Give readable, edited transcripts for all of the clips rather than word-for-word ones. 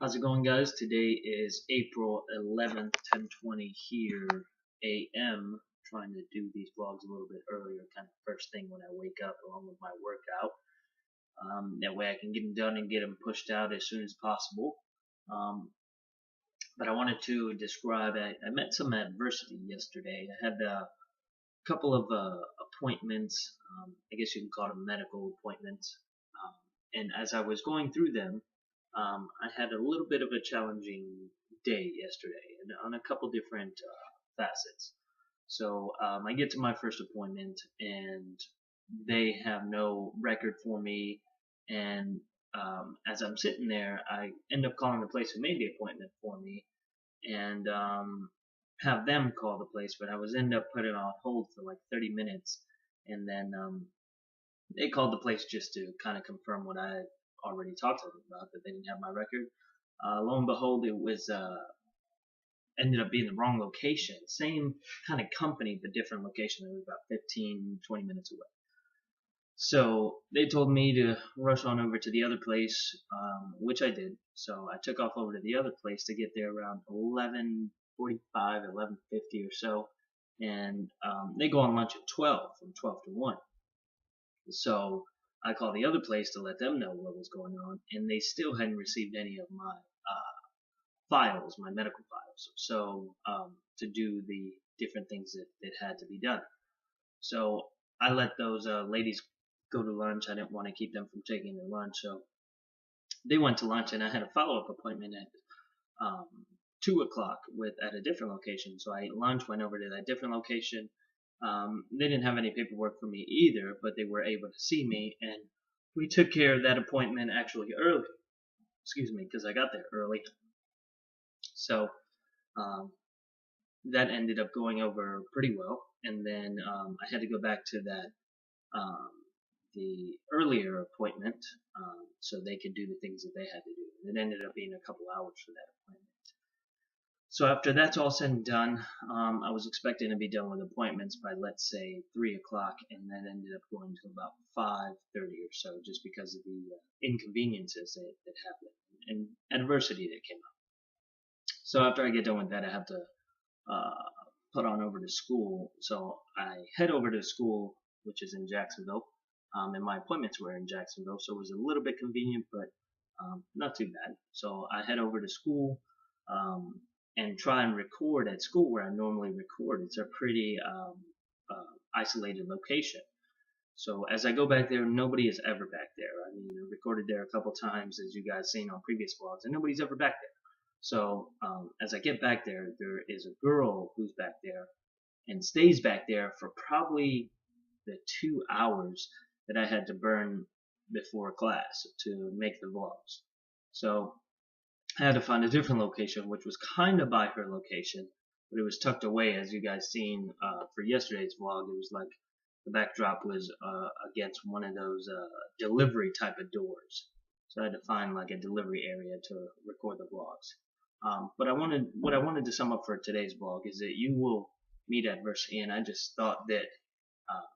How's it going, guys? Today is April 11th, 10:20 here a.m. Trying to do these vlogs a little bit earlier, kind of first thing when I wake up, along with my workout. That way I can get them done and get them pushed out as soon as possible. Um, but I wanted to describe, I met some adversity yesterday. I had a couple of appointments, I guess you can call them medical appointments. Um, and as I was going through them, I had a little bit of a challenging day yesterday and on a couple different facets. So I get to my first appointment and they have no record for me. And as I'm sitting there, I end up calling the place who made the appointment for me and have them call the place. But I was end up putting on hold for like 30 minutes, and then they called the place just to kind of confirm what I had already talked to them about, that they didn't have my record. Lo and behold, it was ended up being the wrong location. Same kind of company, but different location. It was about 15, 20 minutes away. So they told me to rush on over to the other place, which I did. So I took off over to the other place to get there around 11:45, 11:50 or so, and they go on lunch at 12, from 12 to 1. So I called the other place to let them know what was going on, and they still hadn't received any of my files, my medical files. So to do the different things that had to be done. So I let those ladies go to lunch. I didn't want to keep them from taking their lunch, so they went to lunch, and I had a follow-up appointment at 2 o'clock with at a different location. So I ate lunch, went over to that different location. They didn't have any paperwork for me either, but they were able to see me, and we took care of that appointment actually early. Excuse me, because I got there early. So um, that ended up going over pretty well. And then I had to go back to that um, the earlier appointment so they could do the things that they had to do. And it ended up being a couple hours for that appointment. So after that's all said and done, I was expecting to be done with appointments by, let's say, 3 o'clock, and that ended up going to about 5:30 or so, just because of the inconveniences that happened and adversity that came up. So after I get done with that, I have to uh, put on over to school. So I head over to school, which is in Jacksonville, and my appointments were in Jacksonville, so it was a little bit convenient, but not too bad. So I head over to school um, and try and record at school where I normally record. It's a pretty isolated location. So as I go back there, nobody is ever back there. I mean, I recorded there a couple times, as you guys seen on previous vlogs, and nobody's ever back there. So as I get back there, there is a girl who's back there and stays back there for probably the 2 hours that I had to burn before class to make the vlogs. So I had to find a different location, which was kind of by her location, but it was tucked away, as you guys seen for yesterday's vlog. It was like the backdrop was against one of those delivery type of doors. So I had to find like a delivery area to record the vlogs. But what I wanted to sum up for today's vlog is that you will meet adversity, and I just thought that uh,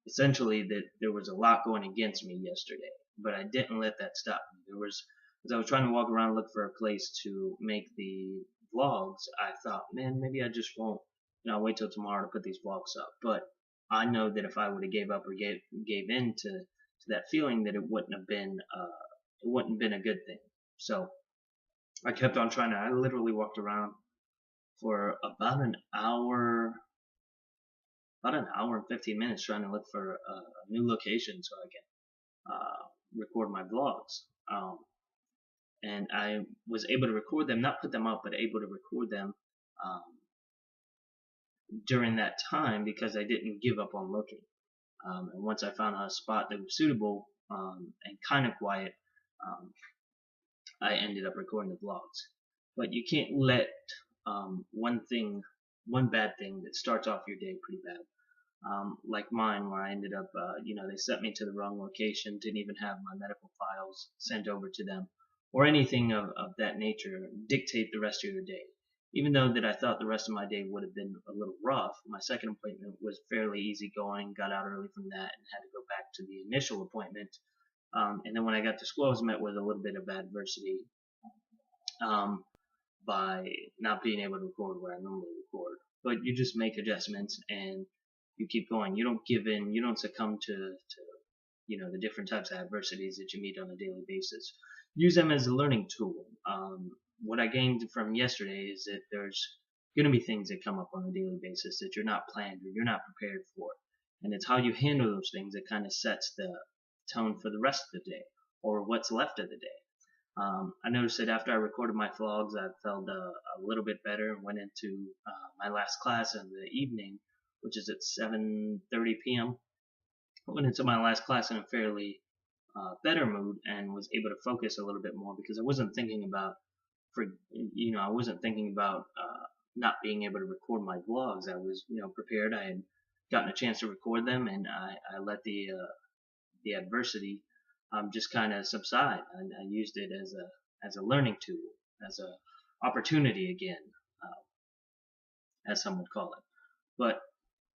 essentially that there was a lot going against me yesterday, but I didn't let that stop me. There was, as I was trying to walk around and look for a place to make the vlogs, I thought, man, maybe I just won't, I'll wait till tomorrow to put these vlogs up. But I know that if I would have gave up or gave in to that feeling, that it wouldn't have been a good thing. So I kept on trying to. I literally walked around for about an hour and 15 minutes trying to look for a new location so I can record my vlogs. And I was able to record them, not put them up, but able to record them um, during that time because I didn't give up on looking. And once I found a spot that was suitable and kind of quiet, um, I ended up recording the vlogs. But you can't let one bad thing that starts off your day pretty bad, like mine, where I ended up, they sent me to the wrong location, didn't even have my medical files sent over to them, or anything of that nature, dictate the rest of your day. Even though that I thought the rest of my day would have been a little rough, my second appointment was fairly easy going, got out early from that, and had to go back to the initial appointment. And then when I got to school, I was met with a little bit of adversity by not being able to record where I normally record. But you just make adjustments and you keep going. You don't give in. You don't succumb to the different types of adversities that you meet on a daily basis. Use them as a learning tool. What I gained from yesterday is that there's going to be things that come up on a daily basis that you're not planned or you're not prepared for. And it's how you handle those things that kind of sets the tone for the rest of the day or what's left of the day. I noticed that after I recorded my vlogs, I felt a little bit better and went into my last class in the evening, which is at 7:30 p.m. I went into my last class in a fairly better mood and was able to focus a little bit more because I wasn't thinking about, not being able to record my vlogs. I was, prepared. I had gotten a chance to record them, and I let the adversity just kind of subside. And I used it as a learning tool, as a opportunity again, as some would call it. But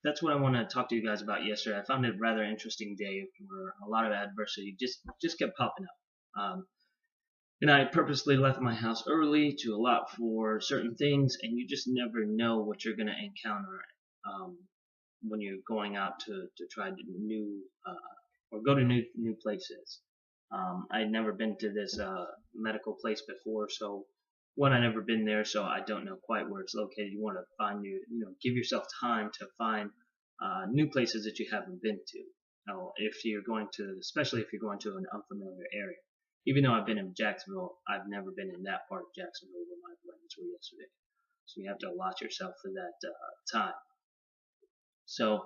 that's what I want to talk to you guys about yesterday. I found it a rather interesting day where a lot of adversity just kept popping up. And I purposely left my house early to allow for certain things, and you just never know what you're going to encounter when you're going out to try new or go to new places. I had never been to this medical place before, so I never been there, so I don't know quite where it's located. You want to find give yourself time to find new places that you haven't been to. Especially if you're going to an unfamiliar area. Even though I've been in Jacksonville, I've never been in that part of Jacksonville where my friends were yesterday. So you have to allot yourself for that time. So,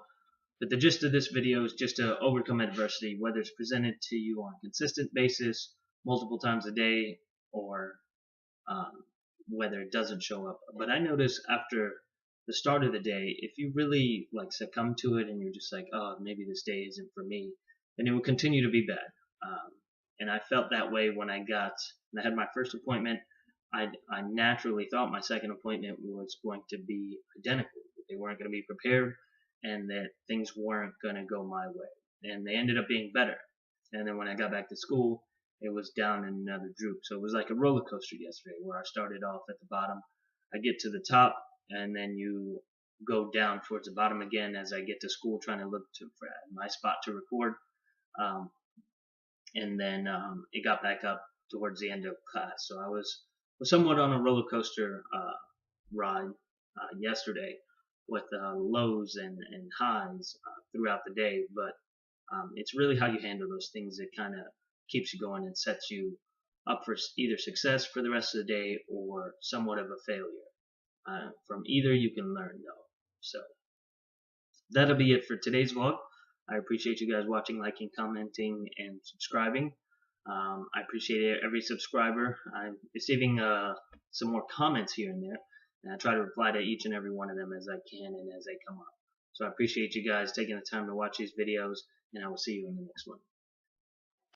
but the gist of this video is just to overcome adversity, whether it's presented to you on a consistent basis, multiple times a day, or whether it doesn't show up. But I notice after the start of the day, if you really succumb to it and you're just like, oh, maybe this day isn't for me, then it will continue to be bad. And I felt that way when I had my first appointment. I naturally thought my second appointment was going to be identical. They weren't going to be prepared and that things weren't going to go my way. And they ended up being better. And then when I got back to school, it was down in another droop. So it was like a roller coaster yesterday where I started off at the bottom. I get to the top and then you go down towards the bottom again as I get to school trying to look for my spot to record. And then it got back up towards the end of class. So I was somewhat on a roller coaster ride yesterday with lows and highs throughout the day. But it's really how you handle those things that kind of keeps you going and sets you up for either success for the rest of the day or somewhat of a failure. From either you can learn though. So that'll be it for today's vlog. I appreciate you guys watching, liking, commenting, and subscribing. I appreciate every subscriber. I'm receiving some more comments here and there, and I try to reply to each and every one of them as I can and as they come up. So I appreciate you guys taking the time to watch these videos, and I will see you in the next one.